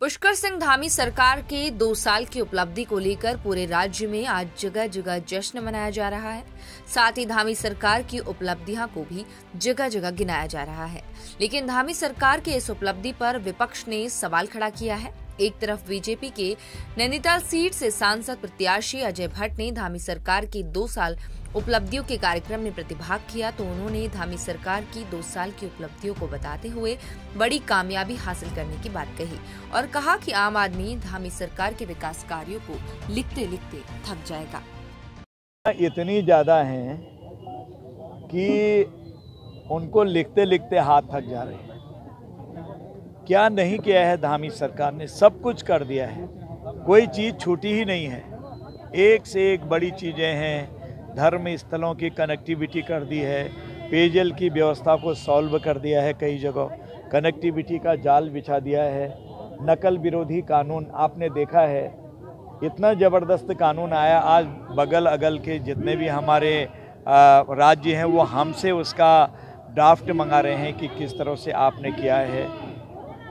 पुष्कर सिंह धामी सरकार के 2 साल की उपलब्धि को लेकर पूरे राज्य में आज जगह जगह जश्न मनाया जा रहा है। साथ ही धामी सरकार की उपलब्धियां को भी जगह जगह गिनाया जा रहा है। लेकिन धामी सरकार की इस उपलब्धि पर विपक्ष ने सवाल खड़ा किया है। एक तरफ बीजेपी के नैनीताल सीट से सांसद प्रत्याशी अजय भट्ट ने धामी सरकार की 2 साल उपलब्धियों के कार्यक्रम में प्रतिभाग किया, तो उन्होंने धामी सरकार की 2 साल की उपलब्धियों को बताते हुए बड़ी कामयाबी हासिल करने की बात कही और कहा कि आम आदमी धामी सरकार के विकास कार्यों को लिखते लिखते थक जाएगा। इतनी ज्यादा हैं कि उनको लिखते लिखते हाथ थक जा रहे हैं। क्या नहीं किया है धामी सरकार ने, सब कुछ कर दिया है, कोई चीज़ छूटी ही नहीं है। एक से एक बड़ी चीज़ें हैं। धर्म स्थलों की कनेक्टिविटी कर दी है, पेयजल की व्यवस्था को सॉल्व कर दिया है, कई जगह कनेक्टिविटी का जाल बिछा दिया है। नकल विरोधी कानून आपने देखा है, इतना ज़बरदस्त कानून आया। आज बगल अगल के जितने भी हमारे राज्य हैं वो हमसे उसका ड्राफ्ट मंगा रहे हैं कि किस तरह से आपने किया है।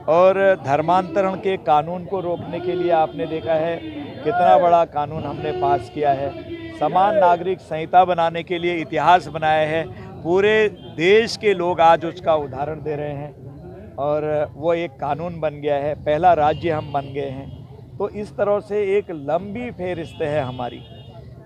और धर्मांतरण के कानून को रोकने के लिए आपने देखा है कितना बड़ा कानून हमने पास किया है। समान नागरिक संहिता बनाने के लिए इतिहास बनाया है। पूरे देश के लोग आज उसका उदाहरण दे रहे हैं और वो एक कानून बन गया है। पहला राज्य हम बन गए हैं। तो इस तरह से एक लंबी फेहरिस्त है हमारी।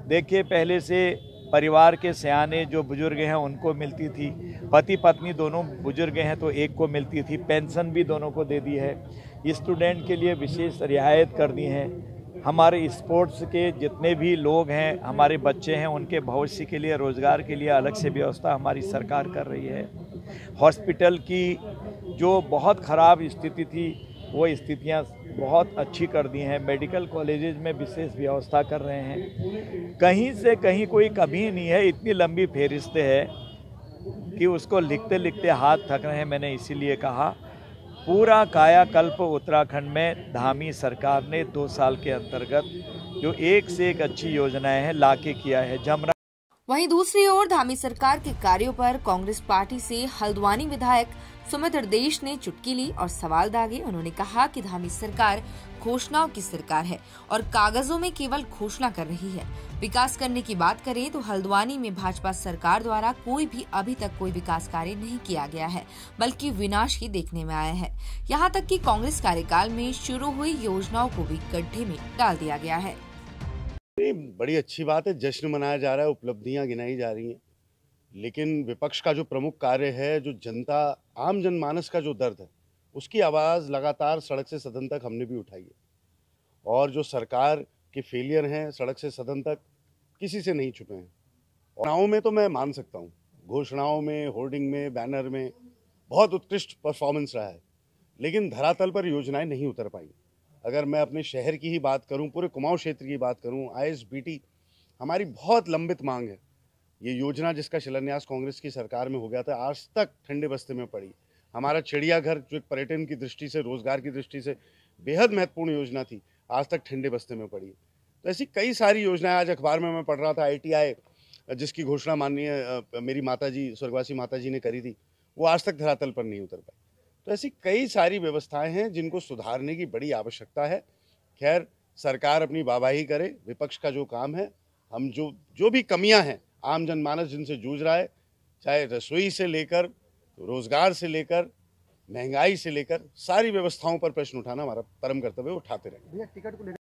देखिए, पहले से परिवार के सयाने जो बुजुर्ग हैं उनको मिलती थी, पति पत्नी दोनों बुजुर्ग हैं तो एक को मिलती थी, पेंशन भी दोनों को दे दी है। स्टूडेंट के लिए विशेष रियायत कर दी हैं। हमारे स्पोर्ट्स के जितने भी लोग हैं, हमारे बच्चे हैं, उनके भविष्य के लिए, रोज़गार के लिए अलग से व्यवस्था हमारी सरकार कर रही है। हॉस्पिटल की जो बहुत ख़राब स्थिति थी वो स्थितियां बहुत अच्छी कर दी हैं। मेडिकल कॉलेजेस में विशेष व्यवस्था कर रहे हैं। कहीं से कहीं कोई कमी नहीं है। इतनी लंबी फेहरिस्त है कि उसको लिखते लिखते हाथ थक रहे हैं। मैंने इसीलिए कहा पूरा कायाकल्प उत्तराखंड में धामी सरकार ने 2 साल के अंतर्गत जो एक से एक अच्छी योजनाएं हैं लाके किया है। जमरा वहीं दूसरी ओर धामी सरकार के कार्यों पर कांग्रेस पार्टी से हल्द्वानी विधायक सुमित्र देश ने चुटकी ली और सवाल दागे। उन्होंने कहा कि धामी सरकार घोषणाओं की सरकार है और कागजों में केवल घोषणा कर रही है। विकास करने की बात करें तो हल्द्वानी में भाजपा सरकार द्वारा अभी तक कोई विकास कार्य नहीं किया गया है, बल्कि विनाश ही देखने में आया है। यहाँ तक कि कांग्रेस कार्यकाल में शुरू हुई योजनाओं को भी गड्ढे में डाल दिया गया है। बड़ी अच्छी बात है, जश्न मनाया जा रहा है, उपलब्धियां गिनाई जा रही हैं। लेकिन विपक्ष का जो प्रमुख कार्य है, जो जनता आम जनमानस का जो दर्द है, उसकी आवाज़ लगातार सड़क से सदन तक हमने भी उठाई है। और जो सरकार के फेलियर हैं सड़क से सदन तक किसी से नहीं छुपे हैं। घोषणाओं में तो मैं मान सकता हूँ, घोषणाओं में, होर्डिंग में, बैनर में बहुत उत्कृष्ट परफॉर्मेंस रहा है, लेकिन धरातल पर योजनाएं नहीं उतर पाई। अगर मैं अपने शहर की ही बात करूं, पूरे कुमाऊं क्षेत्र की बात करूं, ISBT हमारी बहुत लंबित मांग है। ये योजना जिसका शिलान्यास कांग्रेस की सरकार में हो गया था, आज तक ठंडे बस्ते में पड़ी। हमारा चिड़ियाघर जो एक पर्यटन की दृष्टि से, रोजगार की दृष्टि से बेहद महत्वपूर्ण योजना थी, आज तक ठंडे बस्ते में पड़ी। तो ऐसी कई सारी योजनाएं, आज अखबार में मैं पढ़ रहा था ITI जिसकी घोषणा माननीय मेरी माताजी, स्वर्गवासी माताजी ने करी थी, वो आज तक धरातल पर नहीं उतर पाई। तो ऐसी कई सारी व्यवस्थाएं हैं जिनको सुधारने की बड़ी आवश्यकता है। खैर, सरकार अपनी वाहवाही करे, विपक्ष का जो काम है, हम जो भी कमियां हैं, आम जनमानस जिनसे जूझ रहा है, चाहे रसोई से लेकर, रोजगार से लेकर, महंगाई से लेकर, सारी व्यवस्थाओं पर प्रश्न उठाना हमारा परम कर्तव्य, उठाते रहेंगे।